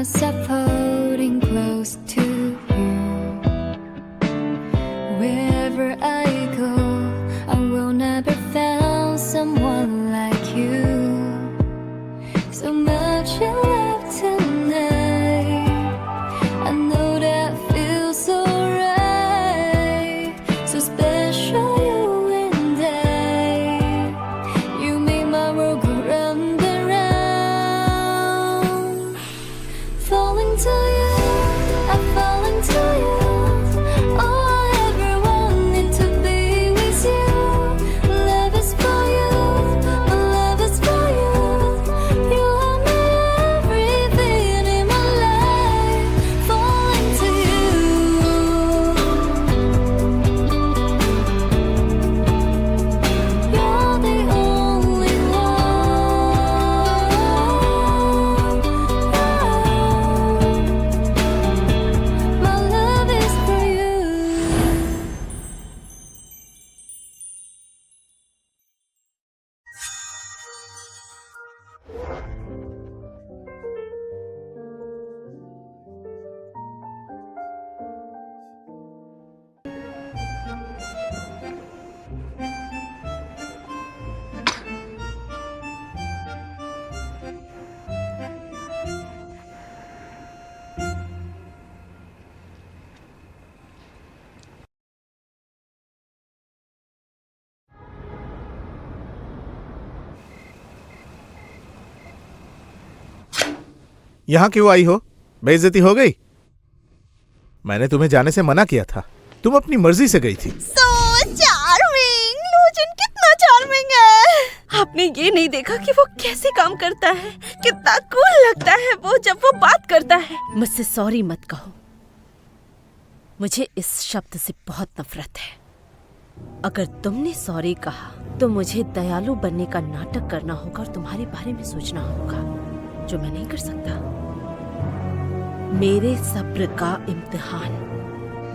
myself holding close to you. Wherever I go, I will never find someone like you. So much in love tonight. I know that feels so right. So special, you and I. You make my world go round and round. Falling to you, I'm falling to you. All I ever wanted to be with you. Love is for you, my love is for you. You are my everything in my life. Falling to you. You're the only one. My love is for you. यहाँ क्यों आई हो? बेइज्जती हो गई? मैंने तुम्हें जाने से मना किया था। तुम अपनी मर्जी से गई थी। So charming! लोचन कितना चार्मिंग है। आपने ये नहीं देखा कि वो कैसे काम करता है, कितना कूल लगता है वो जब वो बात करता है। मुझसे सॉरी मत कहो, मुझे इस शब्द से बहुत नफरत है। अगर तुमने सॉरी कहा तो मुझे दयालु बनने का नाटक करना होगा और तुम्हारे बारे में सोचना होगा, जो मैं नहीं कर सकता। मेरे सब्र का इम्तिहान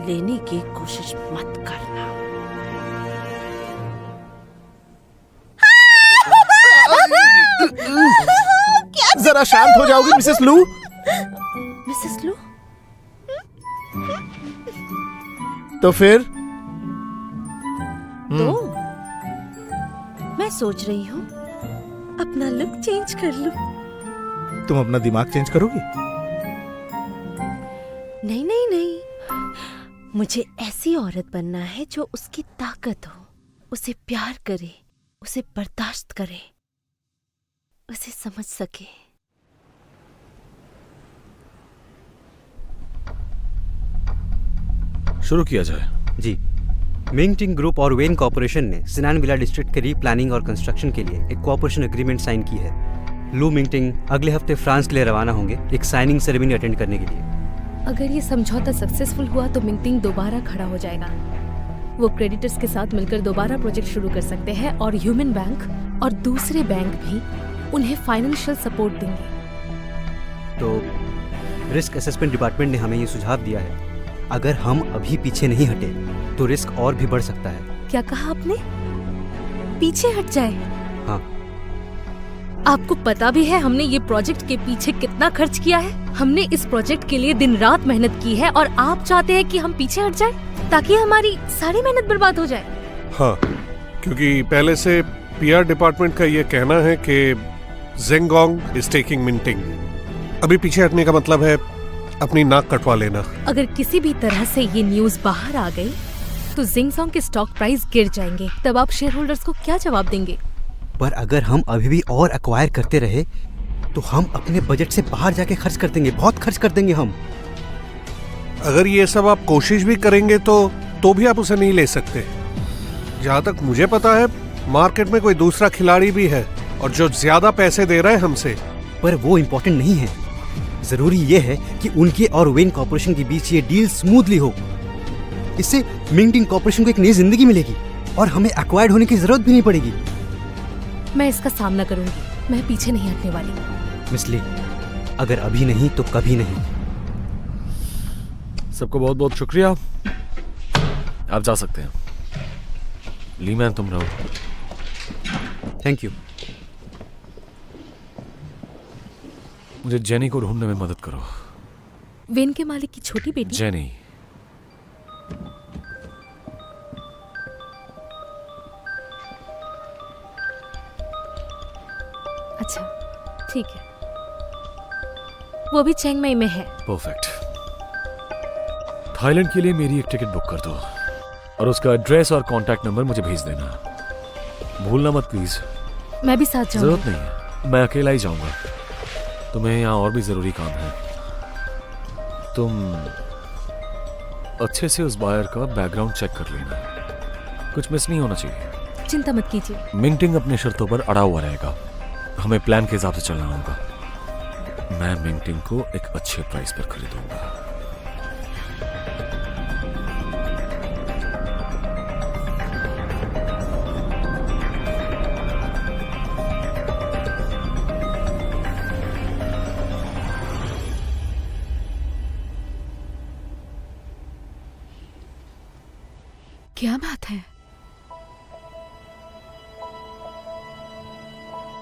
लेने की कोशिश मत करना। जरा शांत हो जाओगी मिसेस लू? मिसेस लू? तो फिर तो मैं सोच रही हूँ अपना लुक चेंज कर लूं। तुम अपना दिमाग चेंज करोगी? नहीं नहीं नहीं, मुझे ऐसी औरत बनना है जो उसकी ताकत हो, उसे प्यार करे, उसे बर्दाश्त करे, उसे समझ सके। शुरू किया जाए। जी, मिंगटिंग ग्रुप और वेन कॉर्पोरेशन ने सिनान विला डिस्ट्रिक्ट के रीप्लानिंग और कंस्ट्रक्शन के लिए एक कोऑपरेशन एग्रीमेंट साइन की है। लू मिंगटिंग अगले हफ्ते फ्रांस के लिए रवाना होंगे एक साइनिंग सेरेमनी अटेंड करने के लिए। अगर ये समझौता सक्सेसफुल हुआ तो मिंगटिंग दोबारा खड़ा हो जाएगा। वो क्रेडिटर्स के साथ मिलकर दोबारा प्रोजेक्ट शुरू कर सकते हैं और ह्यूमन बैंक और दूसरे बैंक भी उन्हें फाइनेंशियल सपोर्ट देंगे। तो रिस्क असेसमेंट डिपार्टमेंट ने हमें ये सुझाव दिया है, अगर हम अभी पीछे नहीं हटे तो रिस्क और भी बढ़ सकता है। क्या कहा आपने? पीछे हट जाए? हाँ। आपको पता भी है हमने ये प्रोजेक्ट के पीछे कितना खर्च किया है? हमने इस प्रोजेक्ट के लिए दिन रात मेहनत की है और आप चाहते हैं कि हम पीछे हट जाएं ताकि हमारी सारी मेहनत बर्बाद हो जाए? हाँ, क्योंकि पहले से पीआर डिपार्टमेंट का ये कहना है कि ज़ेंगोंग इज टेकिंग मिंटिंग। अभी पीछे हटने का मतलब है अपनी नाक कटवा लेना। अगर किसी भी तरह से ये न्यूज बाहर आ गई तो ज़िंगसोंग के स्टॉक प्राइस गिर जाएंगे। तब आप शेयर होल्डर्स को क्या जवाब देंगे? पर अगर हम अभी भी और एक्वायर करते रहे तो हम अपने बजट से बाहर जाके खर्च कर देंगे, बहुत खर्च कर देंगे हम। अगर ये सब आप कोशिश भी करेंगे तो भी आप उसे नहीं ले सकते। जहाँ तक मुझे पता है मार्केट में कोई दूसरा खिलाड़ी भी है और जो ज्यादा पैसे दे रहा है हमसे। पर वो इम्पोर्टेंट नहीं है, जरूरी ये है कि उनके और वेन कॉर्पोरेशन के बीच ये डील स्मूथली हो। इससे मिंगटिंग कॉर्पोरेशन को एक नई जिंदगी मिलेगी और हमें एक्वायर्ड होने की जरूरत भी नहीं पड़ेगी। मैं इसका सामना करूंगी, मैं पीछे नहीं हटने वाली। मिस ली, अगर अभी नहीं तो कभी नहीं। सबको बहुत बहुत शुक्रिया, आप जा सकते हैं। ली मैन तुम रहो। Thank you. मुझे जेनी को ढूंढने में मदद करो। वेन के मालिक की छोटी बेटी? जेनी। अच्छा, ठीक है। वो भी चेंग मई में है। परफेक्ट। थाईलैंड के लिए मेरी एक टिकट बुक कर दो और उसका एड्रेस और कांटेक्ट नंबर मुझे भेज देना। भूलना मत प्लीज। मैं भी साथ जाऊंगी। जरूरत नहीं है, मैं अकेला ही जाऊंगा। तुम्हें यहाँ और भी जरूरी काम है। तुम अच्छे से उस बायर का बैकग्राउंड चेक कर लेना, कुछ मिस नहीं होना चाहिए। चिंता मत कीजिए। मिंटिंग अपने शर्तों पर अड़ा हुआ रहेगा, हमें प्लान के हिसाब से चलना होगा। मैं मिंटिंग को एक अच्छे प्राइस पर खरीदूंगा। क्या बात है?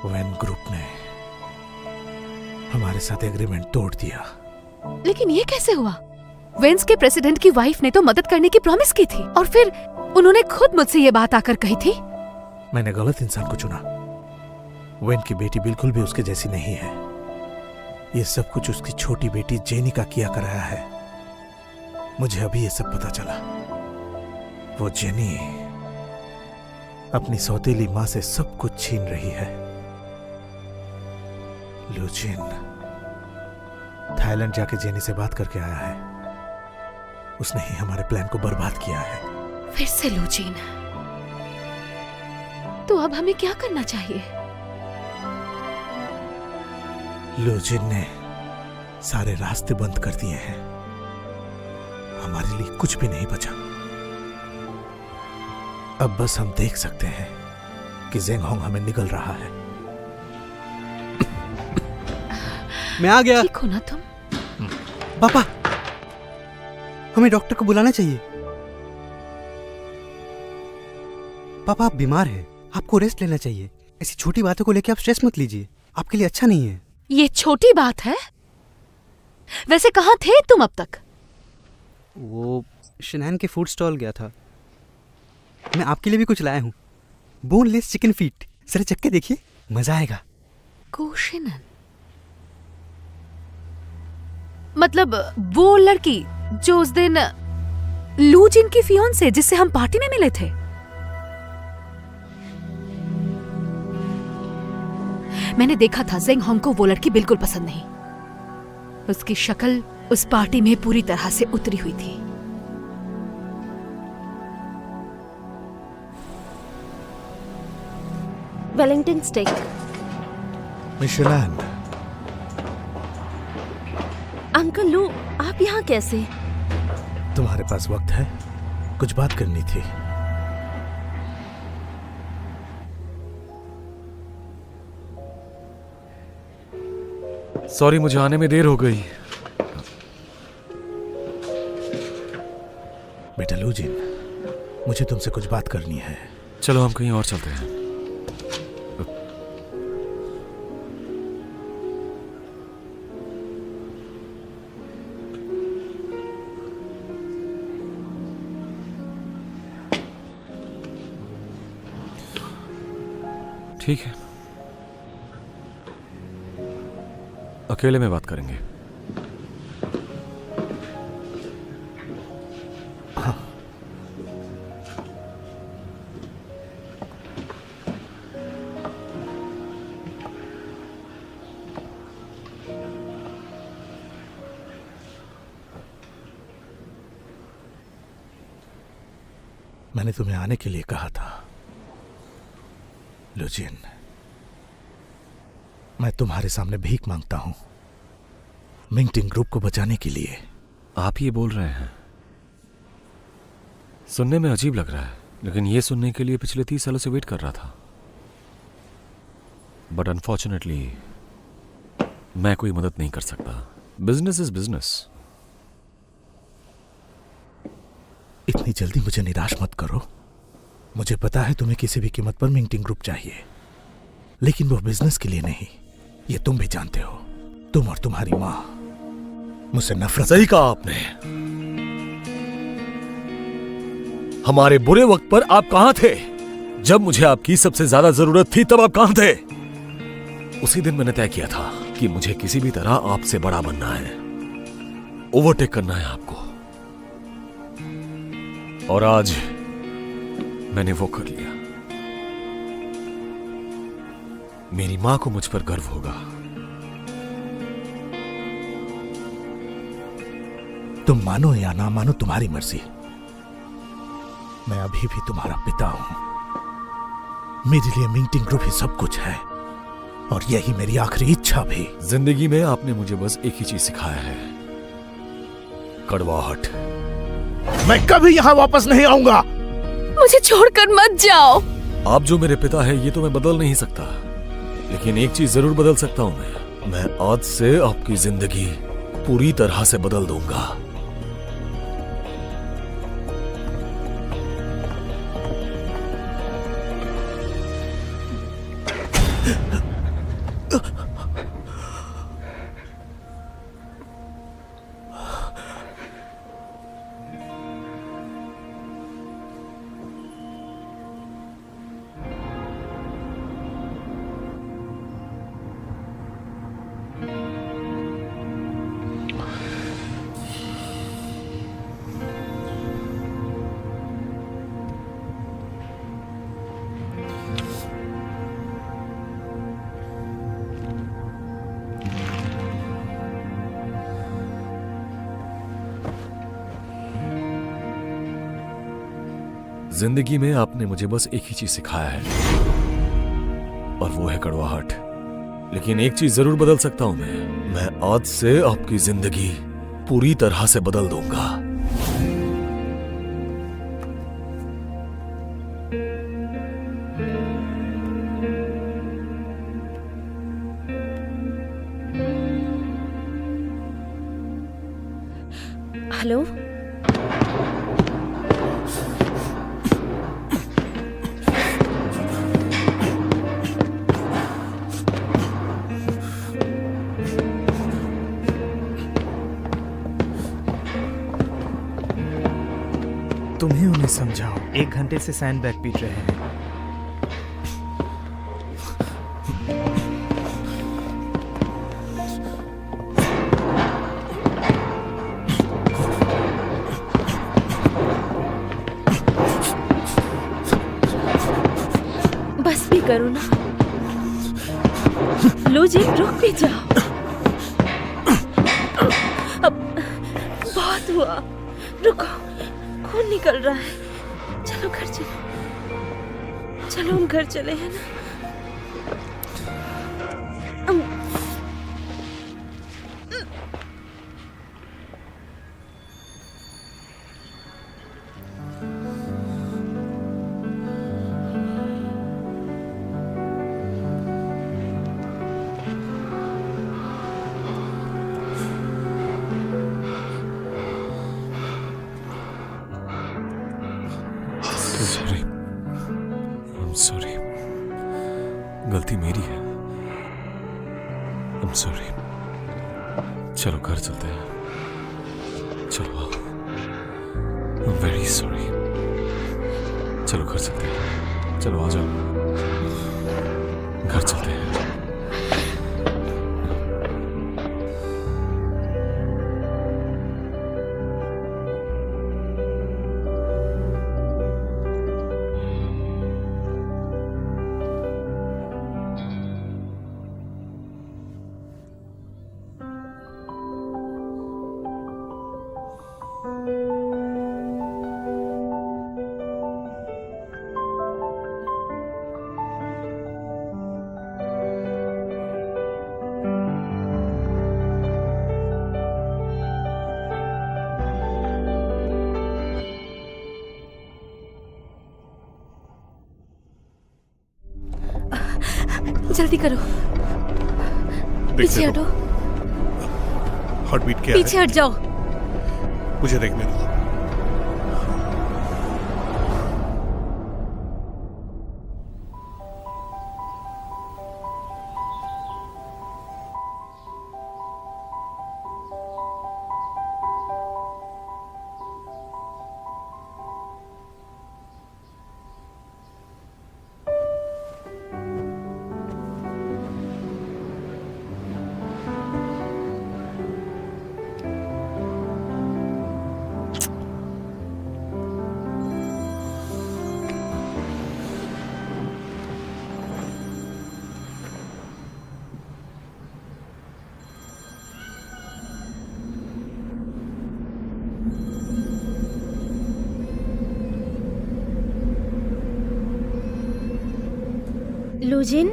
वेन ग्रुप ने हमारे साथ एग्रीमेंट तोड़ दिया। लेकिन ये कैसे हुआ? वेंस के प्रेसिडेंट की वाइफ ने तो मदद करने की प्रॉमिस की थी और फिर उन्होंने खुद मुझसे ये बात आकर कही थी। मैंने गलत इंसान को चुना। वेन की बेटी बिल्कुल भी उसके जैसी नहीं है। ये सब कुछ उसकी छोटी बेटी जेनी का किया कराया है। मुझे अभी ये सब पता चला। वो जेनी अपनी सौतेली माँ से सब कुछ छीन रही है। लुजिन थाईलैंड जाके जेनी से बात करके आया है। उसने ही हमारे प्लान को बर्बाद किया है। फिर से लुजिन। तो अब हमें क्या करना चाहिए? लुजिन ने सारे रास्ते बंद कर दिए हैं। हमारे लिए कुछ भी नहीं बचा। अब बस हम देख सकते हैं कि जेंग होंग हमें निगल रहा है। मैं आ गया। ठीक हो ना तुम? पापा, हमें डॉक्टर को बुलाना चाहिए। पापा, आप बीमार हैं, आपको रेस्ट लेना चाहिए। ऐसी छोटी बातों को लेकर आप स्ट्रेस मत लीजिए, आपके लिए अच्छा नहीं है। ये छोटी बात है? वैसे कहाँ थे तुम अब तक? वो शनान के फूड स्टॉल गया था। मैं आपके लिए भी कुछ लाया हूँ, बोनलेस चिकन फीट। सर चख के देखिए, मजा आएगा। कोशिनन मतलब वो लड़की जो उस दिन लूजिन की फियोंसे जिससे हम पार्टी में मिले थे। मैंने देखा था जेंग होंग को वो लड़की बिल्कुल पसंद नहीं। उसकी शक्ल उस पार्टी में पूरी तरह से उतरी हुई थी। Wellington stake. मिशेलन। अंकल लू, आप यहाँ कैसे? तुम्हारे पास वक्त है? कुछ बात करनी थी। सॉरी, मुझे आने में देर हो गई। बेटा लूजिन, मुझे तुमसे कुछ बात करनी है। चलो हम कहीं और चलते हैं। ठीक है, अकेले में बात करेंगे। हाँ। मैंने तुम्हें आने के लिए कहा था लुजिन। मैं तुम्हारे सामने भीख मांगता हूं मिंगटिंग ग्रुप को बचाने के लिए। आप ये बोल रहे हैं? सुनने में अजीब लग रहा है, लेकिन ये सुनने के लिए पिछले 30 सालों से वेट कर रहा था। बट अनफॉर्चुनेटली मैं कोई मदद नहीं कर सकता। Business is business. इतनी जल्दी मुझे निराश मत करो। मुझे पता है तुम्हें किसी भी कीमत पर मिंगटिंग ग्रुप चाहिए, लेकिन वो बिजनेस के लिए नहीं। ये तुम भी जानते हो। तुम और तुम्हारी माँ मुझसे नफरत। सही कहा आपने। हमारे बुरे वक्त पर आप कहां थे? जब मुझे आपकी सबसे ज्यादा जरूरत थी तब आप कहां थे? उसी दिन मैंने तय किया था कि मुझे किसी भी तरह आपसे बड़ा बनना है, ओवरटेक करना है आपको, और आज मैंने वो कर लिया। मेरी मां को मुझ पर गर्व होगा। तुम मानो या ना मानो, तुम्हारी मर्जी। मैं अभी भी तुम्हारा पिता हूं। मेरे लिए मीटिंग ग्रुप ही सब कुछ है, और यही मेरी आखिरी इच्छा भी। जिंदगी में आपने मुझे बस एक ही चीज सिखाया है, कड़वाहट। मैं कभी यहां वापस नहीं आऊंगा। मुझे छोड़कर मत जाओ। आप जो मेरे पिता है ये तो मैं बदल नहीं सकता, लेकिन एक चीज जरूर बदल सकता हूं मैं आज से आपकी जिंदगी पूरी तरह से बदल दूंगा। जिंदगी में आपने मुझे बस एक ही चीज सिखाया है, और वो है कड़वाहट। लेकिन एक चीज जरूर बदल सकता हूं मैं आज से आपकी जिंदगी पूरी तरह से बदल दूंगा। हेलो, तुम्हें उन्हें समझाओ। 1 घंटे से सैंडबैग पीट रहे हैं। बस भी करो ना। लो जी, रुक भी जाओ। अब बहुत हुआ, रुको, खून निकल रहा है। चलो घर चलो, चलो हम घर चले हैं ना। सॉरी, गलती मेरी है। I'm sorry। चलो घर चलते हैं, चलो आओ। I'm very sorry। चलो घर चलते हैं, चलो आ जाओ, घर चलते हैं। जल्दी करो, पीछे हटो, हार्ट बीट क्या पीछे हट जाओ। है मुझे देखने दो। लुजिन,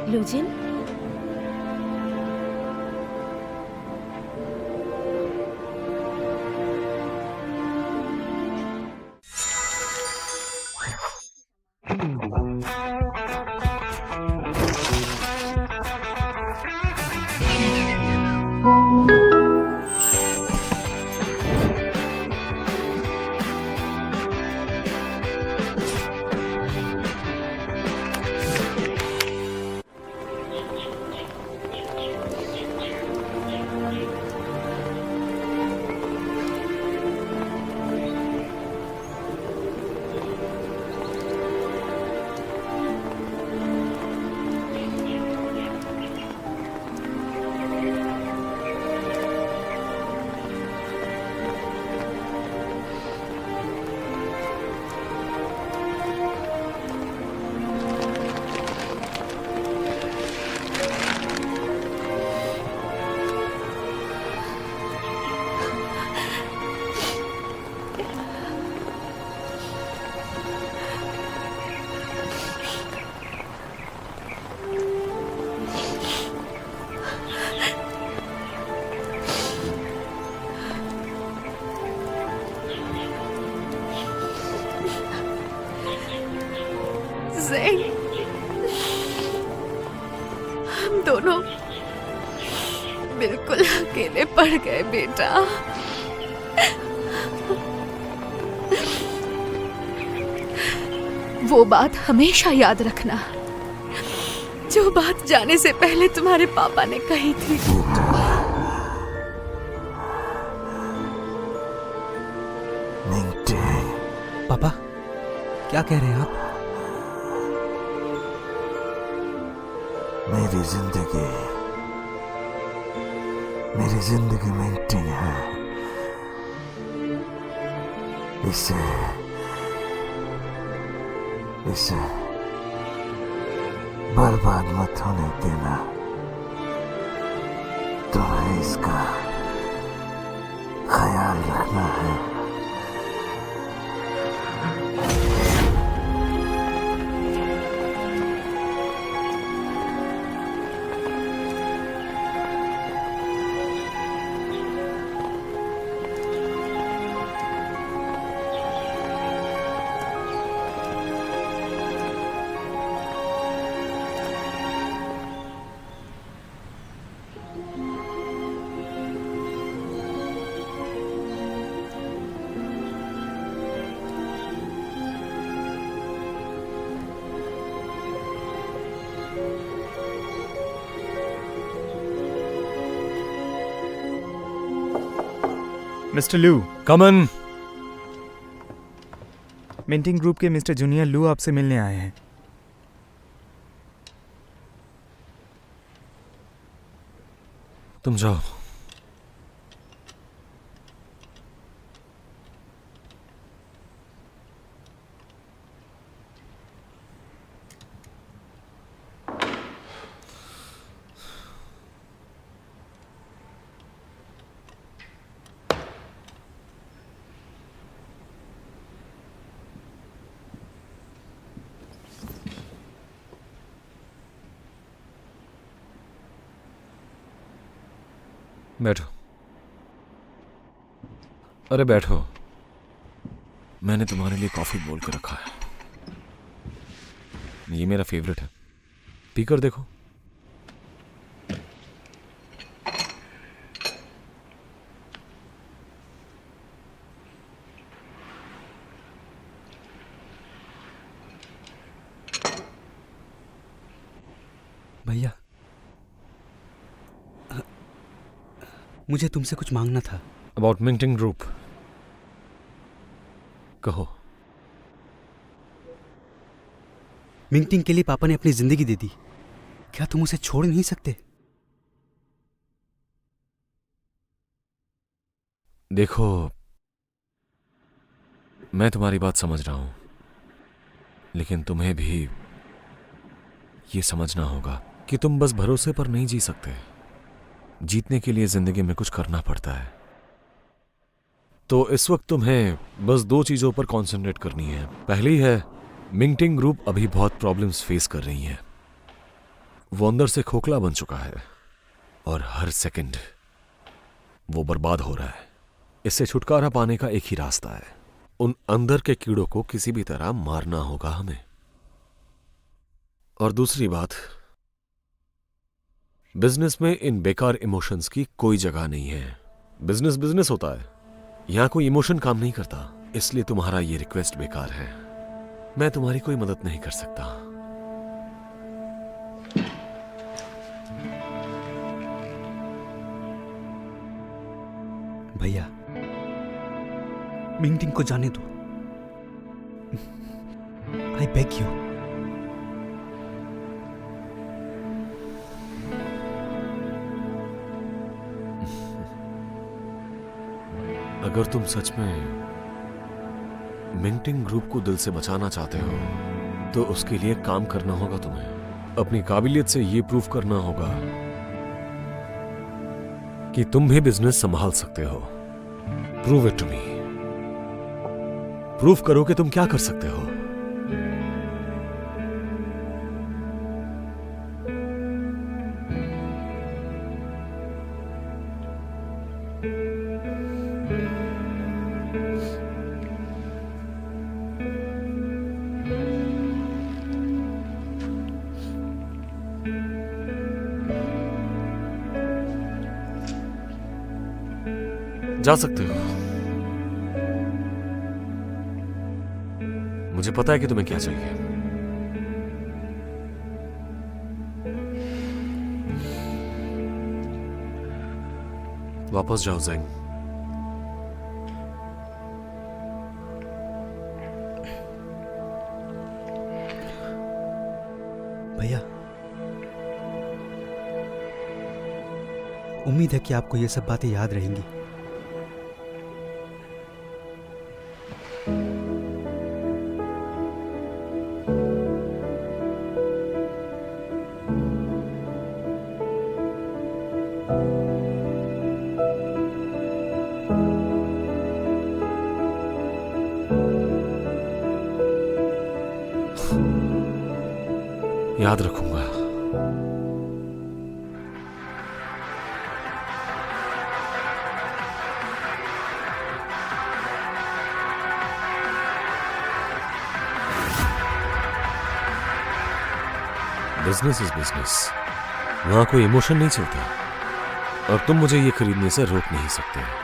लुजिन, ज़ैन, हम दोनों बिल्कुल अकेले पड़ गए बेटा। वो बात हमेशा याद रखना, जो बात जाने से पहले तुम्हारे पापा ने कही थी। पापा, क्या कह रहे हैं आप? मेरी जिंदगी मिंटिंग है। इसे बर्बाद मत होने देना। तुम्हें इसका ख्याल रखना है। मिस्टर लू, कमन। मिंटिंग ग्रुप के मिस्टर जूनियर लू आपसे मिलने आए हैं। तुम जाओ। बैठो। अरे बैठो, मैंने तुम्हारे लिए कॉफी बोल कर रखा है। ये मेरा फेवरेट है, पीकर देखो। भैया, मुझे तुमसे कुछ मांगना था। About minting group. कहो। मिंटिंग के लिए पापा ने अपनी जिंदगी दे दी, क्या तुम उसे छोड़ नहीं सकते? देखो, मैं तुम्हारी बात समझ रहा हूं, लेकिन तुम्हें भी ये समझना होगा कि तुम बस भरोसे पर नहीं जी सकते। जीतने के लिए जिंदगी में कुछ करना पड़ता है। तो इस वक्त तुम्हें बस 2 चीजों पर कंसंट्रेट करनी है। पहली है, मिंगटिंग ग्रुप अभी बहुत प्रॉब्लम्स फेस कर रही है। वो अंदर से खोखला बन चुका है और हर सेकंड वो बर्बाद हो रहा है। इससे छुटकारा पाने का एक ही रास्ता है, उन अंदर के कीड़ों को किसी भी तरह मारना होगा हमें। और दूसरी बात, बिजनेस में इन बेकार इमोशंस की कोई जगह नहीं है। बिजनेस बिजनेस होता है, यहां कोई इमोशन काम नहीं करता। इसलिए तुम्हारा ये रिक्वेस्ट बेकार है। मैं तुम्हारी कोई मदद नहीं कर सकता। भैया, मिंगटिंग को जाने दो। I beg you. अगर तुम सच में मिंगटिंग ग्रुप को दिल से बचाना चाहते हो तो उसके लिए काम करना होगा। तुम्हें अपनी काबिलियत से यह प्रूव करना होगा कि तुम भी बिजनेस संभाल सकते हो। Prove it to me. Prove करो कि तुम क्या कर सकते हो। जा सकते हो। मुझे पता है कि तुम्हें क्या चाहिए। वापस जाओ ज़ेंग। भैया, उम्मीद है कि आपको ये सब बातें याद रहेंगी। याद रखूंगा। बिजनेस इज बिजनेस, वहां कोई इमोशन नहीं चलता और तुम मुझे ये खरीदने से रोक नहीं सकते।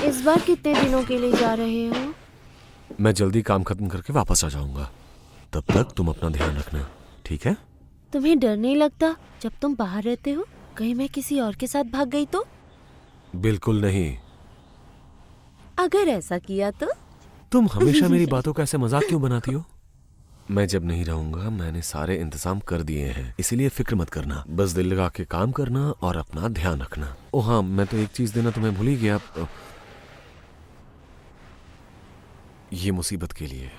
इस बार कितने दिनों के लिए जा रहे हो? मैं जल्दी काम खत्म करके वापस आ जाऊंगा। तब तक तुम अपना ध्यान रखना, ठीक है? तुम्हें डर नहीं लगता जब तुम बाहर रहते हो? कहीं मैं किसी और के साथ भाग गई तो? बिल्कुल नहीं। अगर ऐसा किया तो? तुम हमेशा मेरी बातों का ऐसे मजाक क्यों बनाती हो? मैं जब नहीं रहूंगा मैंने सारे इंतजाम कर दिए हैं, इसीलिए फिक्र मत करना। बस दिल लगा के काम करना और अपना ध्यान रखना। ओ हाँ, मैं तो एक चीज देना तुम्हें भूल ही गया। ये मुसीबत के लिए।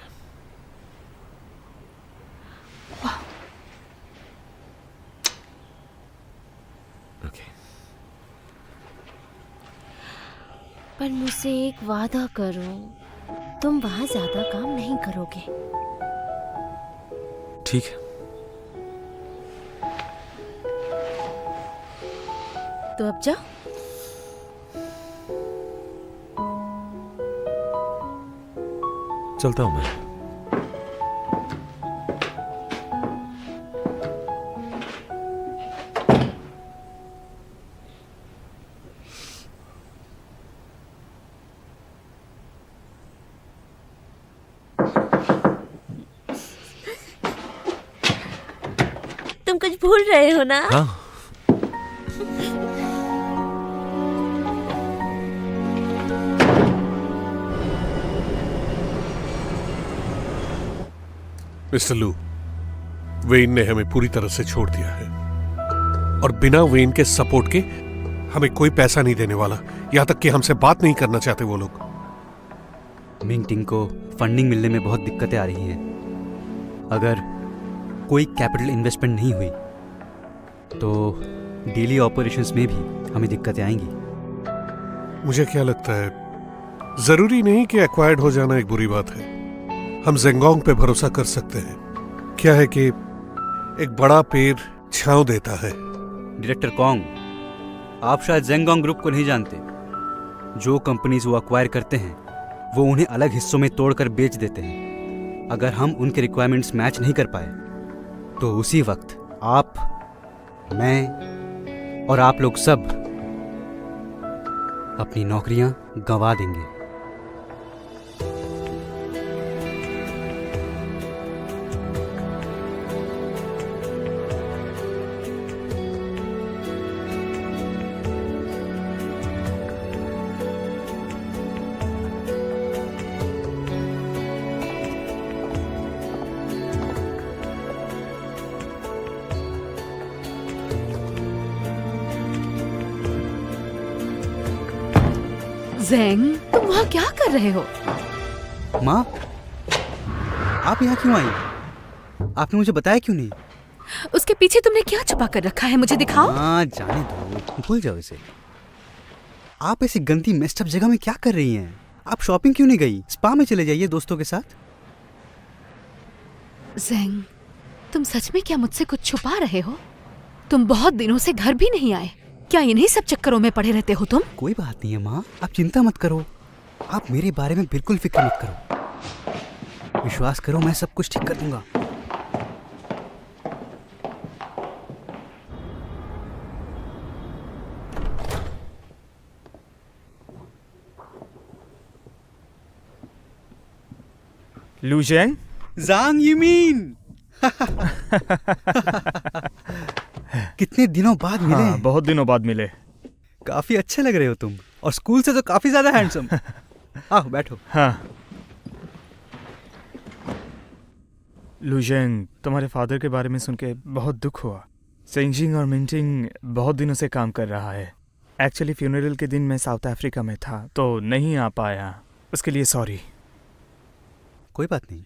ओके। पर मुझसे एक वादा करो, तुम वहाँ ज्यादा काम नहीं करोगे। ठीक है। तो अब जाओ। चलता हूं मैं। तुम कुछ भूल रहे हो ना? हाँ। मिस्टर लू, वेन ने हमें पूरी तरह से छोड़ दिया है और बिना वेन के सपोर्ट के हमें कोई पैसा नहीं देने वाला। यहां तक कि हमसे बात नहीं करना चाहते वो लोग। मिंगटिंग को फंडिंग मिलने में बहुत दिक्कतें आ रही हैं। अगर कोई कैपिटल इन्वेस्टमेंट नहीं हुई तो डेली ऑपरेशंस में भी हमें दिक्कतें आएंगी। मुझे क्या लगता है, जरूरी नहीं कि एक्वायर्ड हो जाना एक बुरी बात है। हम जेंगोंग पे भरोसा कर सकते हैं। क्या है कि एक बड़ा पेड़ छांव देता है। डायरेक्टर कॉन्ग, आप शायद जेंगोंग ग्रुप को नहीं जानते। जो कंपनीज वो अक्वायर करते हैं वो उन्हें अलग हिस्सों में तोड़कर बेच देते हैं। अगर हम उनके रिक्वायरमेंट्स मैच नहीं कर पाए तो उसी वक्त आप, मैं और आप लोग सब अपनी नौकरियां गंवा देंगे। ज़ेंग, तुम वहाँ क्या कर रहे हो? माँ, आप यहाँ क्यों आई? आपने मुझे बताया क्यों नहीं? उसके पीछे तुमने क्या छुपा कर रखा है, मुझे दिखाओ। हाँ, जाने दो, भूल जाओ इसे। आप ऐसी गंदी मेस्टअप जगह में क्या कर रही हैं? आप शॉपिंग क्यों नहीं गई? स्पा में चले जाइए दोस्तों के साथ। ज़ेंग, तुम सच में क्या मुझसे कुछ छुपा रहे हो? तुम बहुत दिनों से घर भी नहीं आए। क्या इन्हीं सब चक्करों में पड़े रहते हो तुम? कोई बात नहीं है माँ, आप चिंता मत करो। आप मेरे बारे में बिल्कुल फिक्र मत करो। विश्वास करो, मैं सब कुछ ठीक कर दूंगा। लू ज़ेंग, ज़ांग यमीन। कितने दिनों बाद मिले। हाँ, बहुत दिनों बाद मिले। काफी अच्छे लग रहे हो तुम, और स्कूल से तो काफी ज्यादा हैंडसम। आओ बैठो। हाँ। लू ज़ेंग, तुम्हारे फादर के बारे में सुन के बहुत दुख हुआ। सेंजिंग और मिंटिंग बहुत दिनों से काम कर रहा है। एक्चुअली फ्यूनरल के दिन मैं साउथ अफ्रीका में था तो नहीं आ पाया, उसके लिए सॉरी। कोई बात नहीं,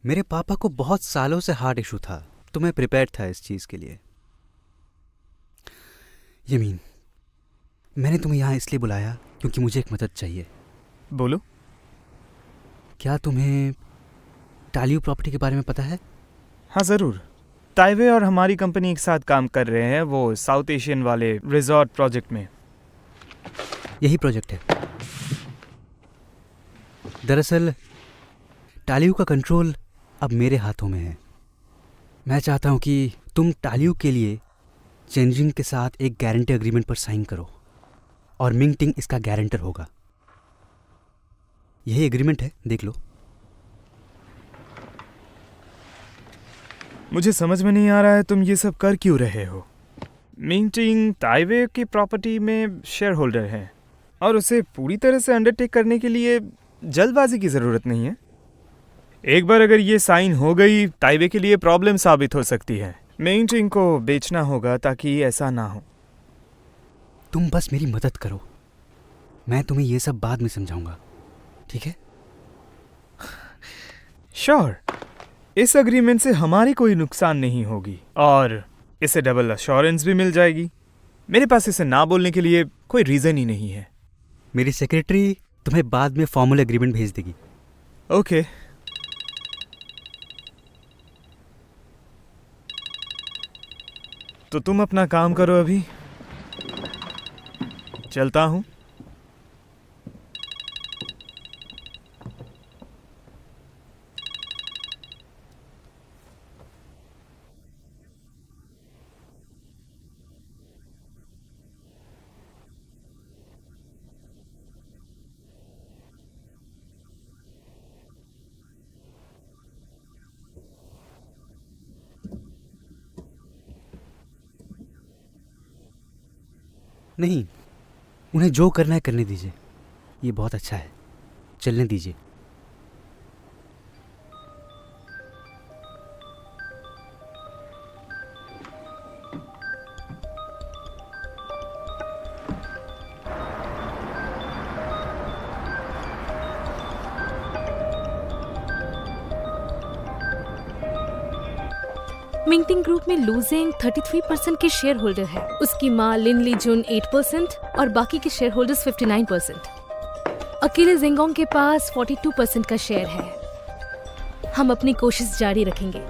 मेरे पापा को बहुत सालों से हार्ट इशू था तो मैं प्रिपेयर्ड था इस चीज के लिए। यमीन, मैंने तुम्हें यहाँ इसलिए बुलाया क्योंकि मुझे एक मदद चाहिए। बोलो। क्या तुम्हें टालियू प्रॉपर्टी के बारे में पता है? हाँ ज़रूर। ताइवे और हमारी कंपनी एक साथ काम कर रहे हैं, वो साउथ एशियन वाले रिजॉर्ट प्रोजेक्ट में। यही प्रोजेक्ट है। दरअसल टालियू का कंट्रोल अब मेरे हाथों में है। मैं चाहता हूं कि तुम टालियू के लिए चेंजिंग के साथ एक गारंटी एग्रीमेंट पर साइन करो और मिंगटिंग इसका गारंटर होगा। यही एग्रीमेंट है, देख लो। मुझे समझ में नहीं आ रहा है तुम ये सब कर क्यों रहे हो। मिंगटिंग ताइवे की प्रॉपर्टी में शेयर होल्डर है और उसे पूरी तरह से अंडरटेक करने के लिए जल्दबाजी की ज़रूरत नहीं है। एक बार अगर ये साइन हो गई, ताइबे के लिए प्रॉब्लम साबित हो सकती है। मिंगटिंग को बेचना होगा ताकि ऐसा ना हो। तुम बस मेरी मदद करो, मैं तुम्हें ये सब बाद में समझाऊंगा, ठीक है? श्योर, इस अग्रीमेंट से हमारी कोई नुकसान नहीं होगी और इसे डबल अश्योरेंस भी मिल जाएगी। मेरे पास इसे ना बोलने के लिए कोई रीजन ही नहीं है। मेरी सेक्रेटरी तुम्हें बाद में फॉर्मल एग्रीमेंट भेज देगी। ओके। तो तुम अपना काम करो, अभी चलता हूं। नहीं, उन्हें जो करना है करने दीजिए, ये बहुत अच्छा है, चलने दीजिए। मिंगटिंग ग्रुप में लूजिंग 33% के शेयर होल्डर है। उसकी माँ लिन ली जुन 8% और बाकी के शेयर होल्डर्स 59%। अकेले जिंगोंग के पास 42% का शेयर है। हम अपनी कोशिश जारी रखेंगे।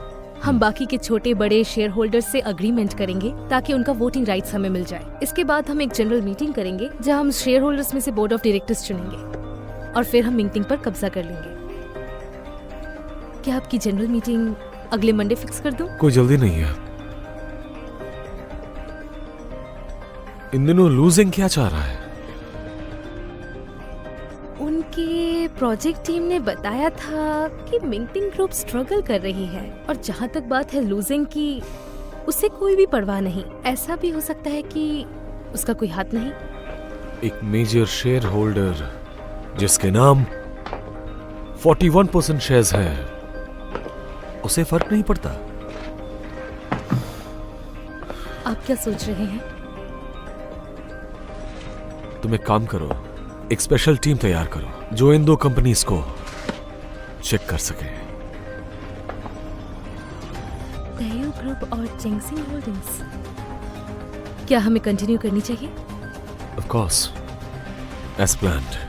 हम बाकी के छोटे बड़े शेयर होल्डर से अग्रीमेंट करेंगे ताकि उनका वोटिंग राइट्स हमें मिल जाए। इसके बाद हम एक जनरल मीटिंग करेंगे जहां हम शेयर होल्डर्स में से बोर्ड ऑफ डायरेक्टर्स चुनेंगे और फिर हम मिंगटिंग पर कब्जा कर लेंगे। क्या आपकी जनरल मीटिंग अगले मंडे फिक्स कर दूं? कोई जल्दी नहीं है। इन दिनों लूजिंग क्या चाह रहा है? उनके प्रोजेक्ट टीम ने बताया था कि मिंगटिंग ग्रुप स्ट्रगल कर रही है और जहाँ तक बात है लूजिंग की, उसे कोई भी परवाह नहीं। ऐसा भी हो सकता है कि उसका कोई हाथ नहीं। एक मेजर शेयर होल्डर जिसके नाम 41% शेयर्स हैं, उसे फर्क नहीं पड़ता। आप क्या सोच रहे हैं? तुम एक काम करो, एक स्पेशल टीम तैयार करो जो इन दो कंपनीज को चेक कर सके। तेयू ग्रुप और चेंगसिंग होल्डिंग्स। क्या हमें कंटिन्यू करनी चाहिए? Of course, as planned.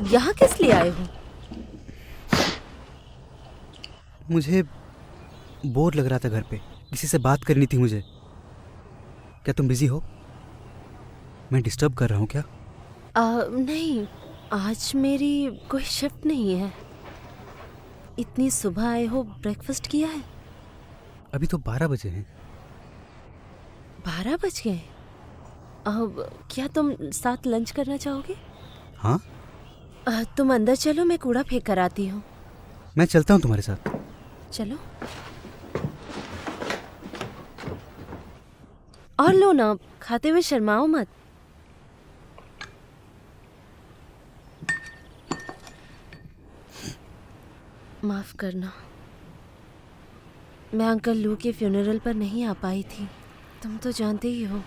यहाँ किस लिए आए हो? मुझे बोर लग रहा था घर पे, किसी से बात करनी थी मुझे। क्या तुम बिजी हो? मैं डिस्टर्ब कर रहा हूँ क्या? नहीं, आज मेरी कोई शिफ्ट नहीं है। इतनी सुबह आए हो, ब्रेकफास्ट किया है? अभी तो 12 बजे हैं। 12 बज गए? क्या तुम साथ लंच करना चाहोगे? हाँ, तुम अंदर चलो, मैं कूड़ा फेंक कर आती हूँ। मैं चलता हूँ तुम्हारे साथ। चलो। और लो ना, खाते हुए शर्माओ मत। माफ करना, मैं अंकल लू के फ्यूनरल पर नहीं आ पाई थी। तुम तो जानते ही हो,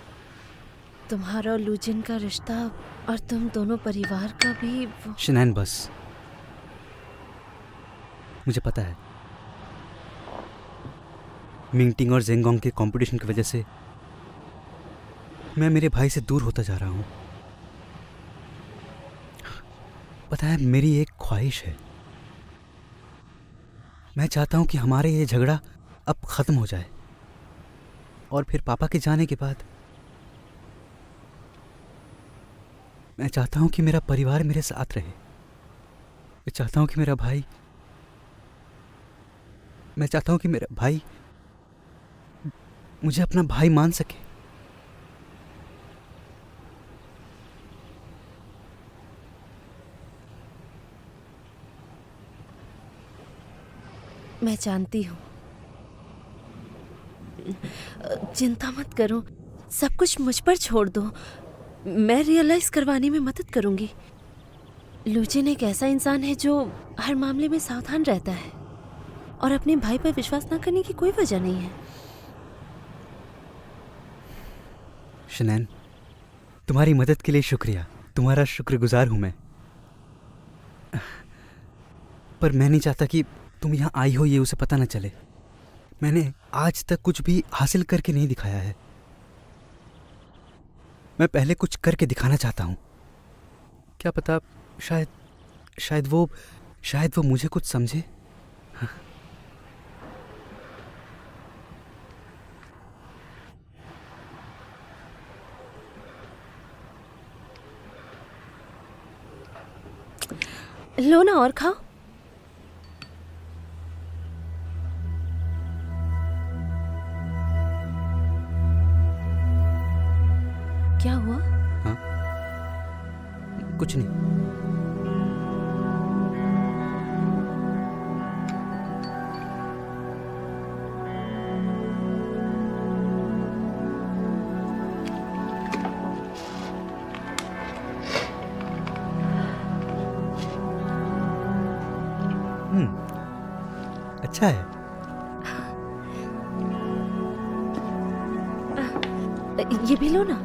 तुम्हारा और लूजिन का रिश्ता और तुम दोनों परिवार का भी शनैन, बस मुझे पता है मिंगटिंग और जेंगोंग के कंपटीशन की वजह से मैं मेरे भाई से दूर होता जा रहा हूँ। पता है, मेरी एक ख्वाहिश है। मैं चाहता हूँ कि हमारे ये झगड़ा अब ख़त्म हो जाए और फिर पापा के जाने के बाद मैं चाहता हूँ कि मेरा परिवार मेरे साथ रहे। मैं चाहता हूँ कि मेरा भाई मुझे अपना भाई मान सके। मैं जानती हूँ, चिंता मत करो, सब कुछ मुझ पर छोड़ दो। मैं रियलाइज करवाने में मदद करूंगी। लूजिन एक ऐसा इंसान है जो हर मामले में सावधान रहता है और अपने भाई पर विश्वास न करने की कोई वजह नहीं है। शनैन, तुम्हारी मदद के लिए शुक्रिया। तुम्हारा शुक्रगुजार हूं मैं। पर मैं नहीं चाहता कि तुम यहाँ आई हो ये उसे पता न चले। मैंने आज तक कुछ भी हासिल करके नहीं दिखाया है। मैं पहले कुछ करके दिखाना चाहता हूँ। क्या पता शायद वो मुझे कुछ समझे। लो ना और खाओ। क्या हुआ? हाँ, कुछ नहीं। अच्छा है। ये भी लो ना।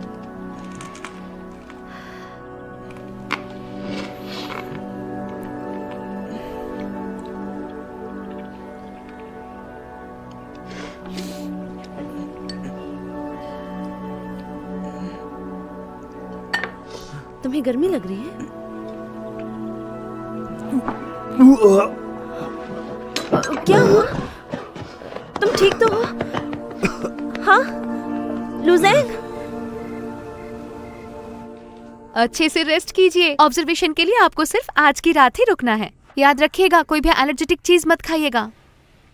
तुम्हें गर्मी लग रही है? क्या हुआ? तुम ठीक तो हो? हाँ लुजैन? अच्छे से रेस्ट कीजिए। ऑब्जर्वेशन के लिए आपको सिर्फ आज की रात ही रुकना है। याद रखिएगा कोई भी एलर्जेटिक चीज मत खाइएगा।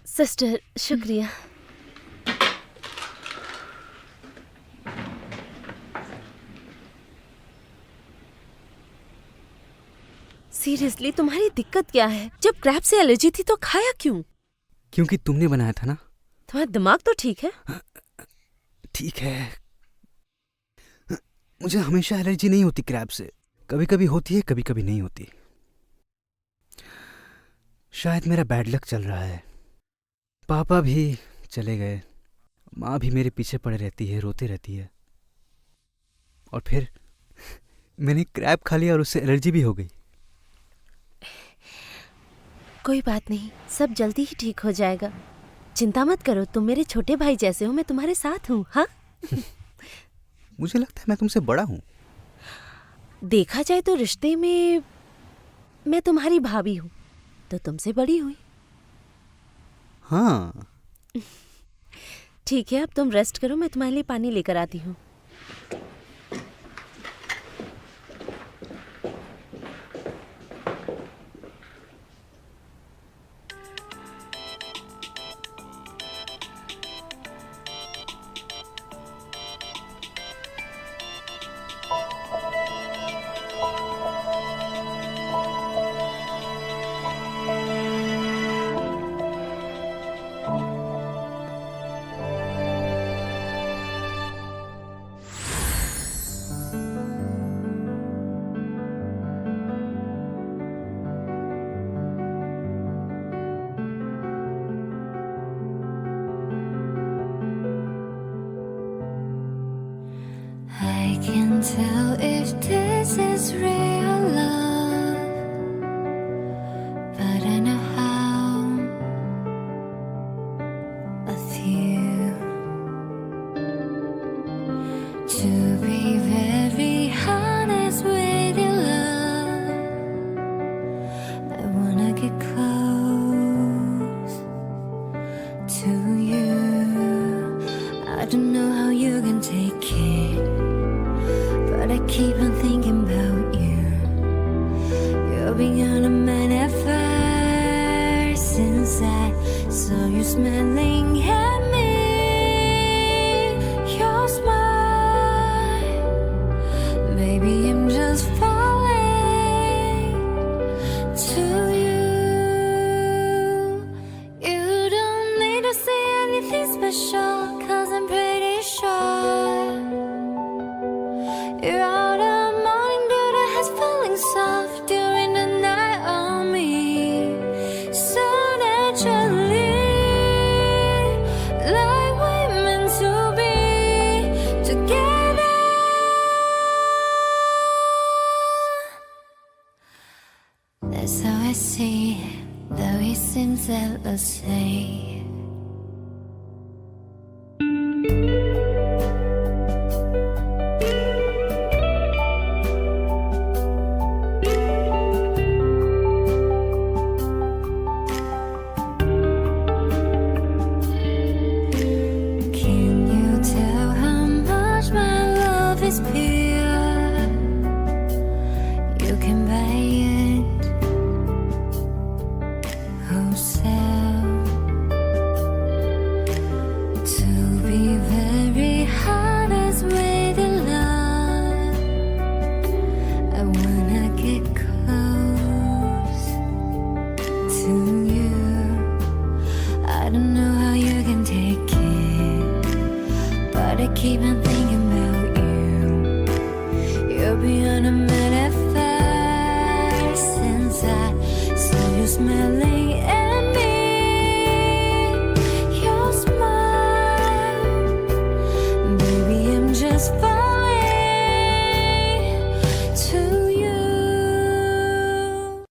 सिस्टर शुक्रिया। सीरियसली तुम्हारी दिक्कत क्या है? जब क्रैब से एलर्जी थी तो खाया क्यों? क्योंकि तुमने बनाया था ना। तुम्हारा दिमाग तो ठीक है? ठीक है। मुझे हमेशा एलर्जी नहीं होती क्रैब से। कभी कभी होती है, कभी कभी नहीं होती। शायद मेरा बैड लक चल रहा है। पापा भी चले गए, माँ भी मेरे पीछे पड़े रहती है, रोती रहती है। और फिर मैंने क्रैब खा लिया और उससे एलर्जी भी हो गई। कोई बात नहीं, सब जल्दी ही ठीक हो जाएगा। चिंता मत करो, तुम मेरे छोटे भाई जैसे हो, मैं तुम्हारे साथ हूँ। हाँ मुझे लगता है मैं तुमसे बड़ा हूँ। देखा जाए तो रिश्ते में मैं तुम्हारी भाभी हूँ, तो तुमसे बड़ी हुई। हाँ ठीक है, अब तुम रेस्ट करो, मैं तुम्हारे लिए पानी लेकर आती हूँ। I can tell if this is real love, but I know how with you to be very honest with your love. I wanna get close to you. I don't know how you can take it, but I keep on thinking about you. You're beyond a man at first since I saw you smiling at me. Your smile, baby, I'm just falling to you. You don't need to say anything special. special, 'cause I'm pretty sure you're out of morning dew that has falling soft during the night on me. So naturally, like we're meant to be together. That's how I see it, though he seems endlessly. Can you tell how much my love is pure? You can buy it wholesale. To be very honest with your love, I wanna get close to you. I don't know how you can take it, but I keep on thinking about you. You're beyond a